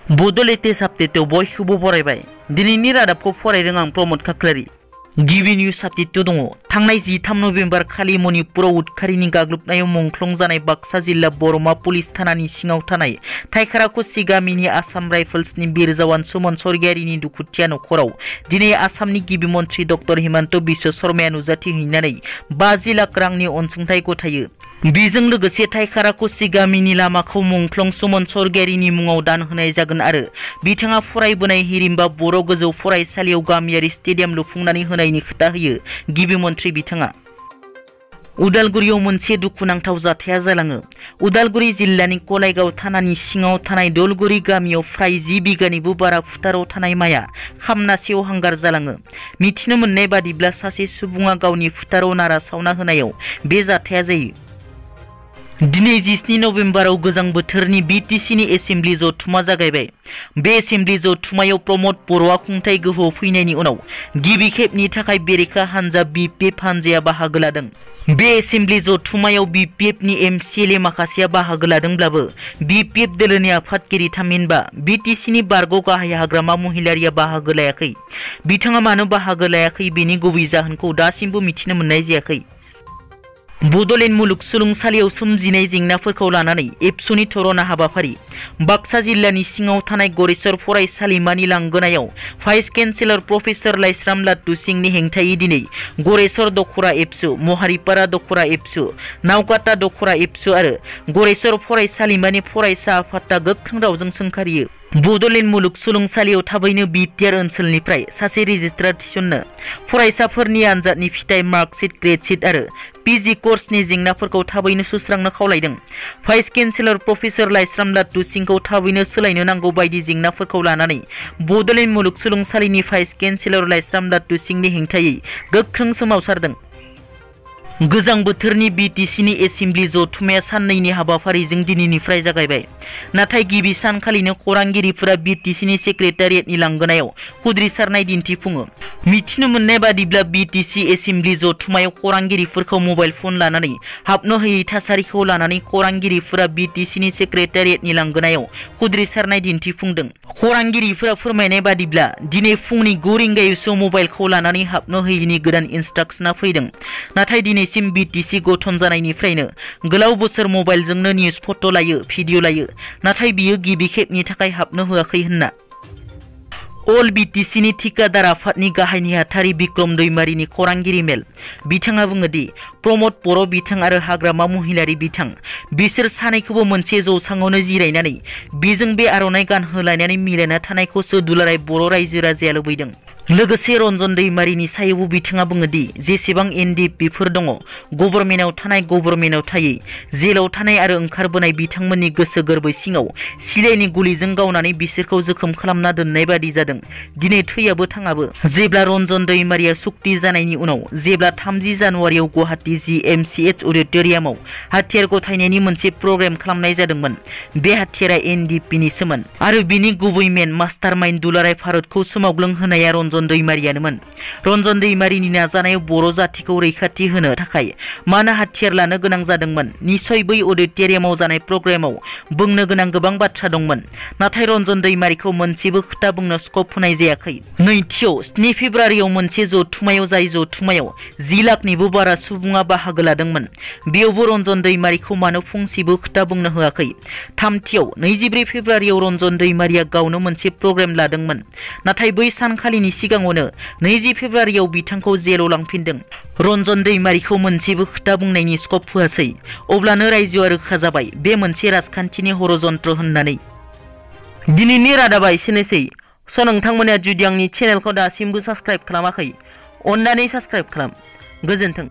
बड'लेटेस्ट आपडेटआव बयखौबो बरायबाय। दिनैनि रादाबखौ फरायदों आं प्रमद खाख्लारि। गिबि निउज आपडेटआव दङ। थांनाय 13 नभेम्बर खालि मणिपुराव उदखारिनि गाग्लोबनायाव मुंख्लं जानाय बाक्सा जिल्ला बरमा पुलिस थानानि सिङाव थानाय थाइखाराकुसि गामिनि आसाम राइफल्सनि बिर जवान सुमन स्वर्गियारिनि दुखुथिया नखराव दिनै आसामनि गिबि मन्थ्रि डक्टर हिमन्त बिश्व शर्माया नुजाथिहैनानै 50 लाख रांनि अनसुंथाइ गथायो। बेजों लोगोसे थाइखाराकुसि गामिनि लामाखौ मुंख्लं सुमन स्वर्गियारिनि मुङाव दान होनाय जागोन आरो बिथाङा फरायबोनाय हिरिम्बा बर' गोजौ फरायसालियाव गामियारि स्टेडियाम लुफुंनानै होनायनि खोथा होयो गिबि मन्थ्रि बिथाङा। उदालगुरियाव मोनसे दुखुनांथाव जाथाया जालाङो। उदालगुरि जिल्लानि कलाइगाव थानानि सिङाव थानाय दलगुरि गामियाव फ्राय 10 बिगानिबो बारा फोथाराव थानाय माइआ खामनासेयाव हांगार जालाङो। मिथिनो मोननाय बादिब्ला सासे सुबुङा गावनि फोथाराव नारा सावना होनायाव बे जाथाया जायो। दिनै 17 नभेम्बराव गोजां बोथोरनि बिटिसिनि एसेम्ब्लि जथुमा जागायबाय। बे एसेम्ब्लि जथुमायाव प्रमद बर'आ खुंथाइ गोहोआव फैनायनि उनाव गिबि खेबनि थाखाय बेरेखा हानजा बिपिएफ हानजाया बाहागो लादों। बे एसेम्ब्लि जथुमायाव बिपिएफनि एमसिएलए माखासेया बाहागो लादोंब्लाबो बिपिएफ दोलोनि आफादगिरि थामहिनबा बिटिसिनि बारग' गाहाय हाग्रामा महिलारिया बाहागो लायाखै। बिथाङा मानो बाहागो लायाखै बेनि गुबै जाहोनखौ दासिमबो मिथिनो मोननाय जायाखै। बड'लेण्ड मुलुगसोलोंसालियाव सोमजिनाय जेंनाफोरखौ लानानै एबसुनि धरना हाबाफारि। बाक्सा जिल्लानि सिङाव थानाय गरेस्वर फरायसालिमानि लांगोनायाव भाइस चेन्सेलर प्रफेसर लाइस्राम लाटु सिंनि हेंथायै दिनै गरेस्वर दख'रा एबसु, महारिपारा दख'रा एबसु, नावकाटा दख'रा एबसु आरो गरेस्वर फरायसालिमानि फरायसा आफादआ गोख्रों रावजों सोंखारियो। बड'लेण्ड मुलुगसोलोंसालियाव थाबैनो बिटिआर ओनसोलनिफ्राय सासे रेजिस्ट्रार थिसननो, फरायसाफोरनि आनजादनि फिथाइ मार्कशीट, ग्रेडशीट आरो पिजि कर्सनि जेंनाफोरखौ थाबैनो सुस्रांनो खावलायदों। भाइस चेन्सेलर प्रफेसर लाइस्राम लाटु सिंखौ थाबैनो सोलायनो नांगौ बायदि जेंनाफोरखौ लानानै बड'लेण्ड मुलुगसोलोंसालिनि भाइस चेन्सेलर लाइस्राम लाटु सिंनि हेंथायै गोख्रों सोमावसारदों। गोजां बोथोरनि बिटिसिनि एसेम्ब्लि जथुमाया साननैनि हाबाफारिजों दिनैनिफ्राय जागायबाय। नाथाय गिबि सानखालिनो खौरांगिरिफोरा बिटिसिनि सेक्रेटारियेटनि लांगोनायाव खुद्रिसारनाय दिन्थिफुङो। मिथिनो मोननाय बादिब्ला बिटिसि एसेम्ब्लि जथुमायाव खौरांगिरिफोरखौ मबाइल फन लानानै हाबनो होयै थासारिखौ लानानै खौरांगिरिफोरा बिटिसिनि सेक्रेटारियेटनि लांगोनायाव खुद्रिसारनाय दिन्थिफुंदों। खौरांगिरिफोरा फोरमायनाय बादिब्ला दिनै फुंनि 9 रिंगायावसो मबाइलखौ लानानै हाबनो होयैनि गोदान इन्सट्राक्शना फैदों। नाथाय दिनैसिम बिटिसि गठन जानायनिफ्रायनो गोलाव बोसोर मबाइलजोंनो निउज फट' लायो, भिडिअ लायो, नाथाय बियो गिबि खेबनि थाखाय हाबनो होआखै होनना अल बिटिसिनि ठिकादार आफादनि गाहाय नेहाथारि बिक्रम दैमारिनि खौरांगिरि मेल। बिथाङा बुङो दि प्रमद बर' बिथां आरो हाग्रामा महिलारि बिथां बिसोर सानैखौबो मोनसे जौसाङावनो जिरायनानै बेजों बे आर'नाइ गान होलायनानै मिलायना थानायखौसो दुलाराय बर' रायजो राजाया लुबैदों। लोगोसे रन्जन दैमारिनि सायावबो बिथाङा बुङो दि जेसेबां एनडिएफबिफोर दङ, गभर्नमेन्टआव थानाय, गभर्नमेन्टआव थायै, जेलाव थानाय आरो ओंखारबोनाय बिथांमोननि गोसो गोरबो सिङाव सिलाइनि गुलिजों गावनानै बिसोरखौ जोखोम खालामना दोननाय बादि जादों। दिनै थैयाबो थाङाबो। जेब्ला रन्जन दैमारिया सुक्ति जानायनि उनाव जेब्ला 30 जानुवारियाव गुवाहाटी GMCH अडिट'रियामाव हाथियार गथायनायनि मोनसे प्रग्राम खालामनाय जादोंमोन, बे हाथियारा एनडिएफबिनि सोमोन आरो बिनि गुबै मेन मास्टार माइन्ड दुलाराय भारतखौ सोमावग्लुंहोनाया रन्जन दैमारियानोमोन। रन्जन दैमारिनि नाजानायाव बर' जातिखौ रैखाथि होनो थाखाय मानो हाथियार लानो गोनां जादोंमोन? निसय बै अडिट'रियामाव जानाय प्रग्रामाव बुंनो गोनां गोबां बाथ्रा दंमोन, नाथाय रन्जन दैमारिखौ मोनसेबो खोथा बुंनो स्कप होनाय जायाखै। नैथियाव 7 फेब्रुवारियाव मोनसे जथुमायाव जाय जथुमायाव 10 लाखनिबो बारा सुबुङा बाहागो लादोंमोन, बेयावबो रन्जन दैमारिखौ मानो फंसेबो खोथा बुंनो होआखै। थामथियाव 24 फेब्रुवारियाव रन्जन दैमारिया गावनो मोनसे प्रग्राम लादोंमोन, नाथाय बै सानखालिनि सिगाङावनो 20 फेब्रुवारियाव बिथांखौ जेलाव लांफिनदों। रन्जन दैमारिखौ मोनसेबो खोथा बुंनायनि स्कप होआसै। अब्लानो रायजोआ रोखा जाबाय बे मोनसे राजखान्थिनि हरजन्त्र होननानै। दिनैनि रादाबा एसेनोसै। नोंथांमोना जुदि आंनि चेनेलखौ दासिमबो साबस्क्राइब खालामाखै, अन्नानै साबस्क्राइब खालाम। गोजोन्थों।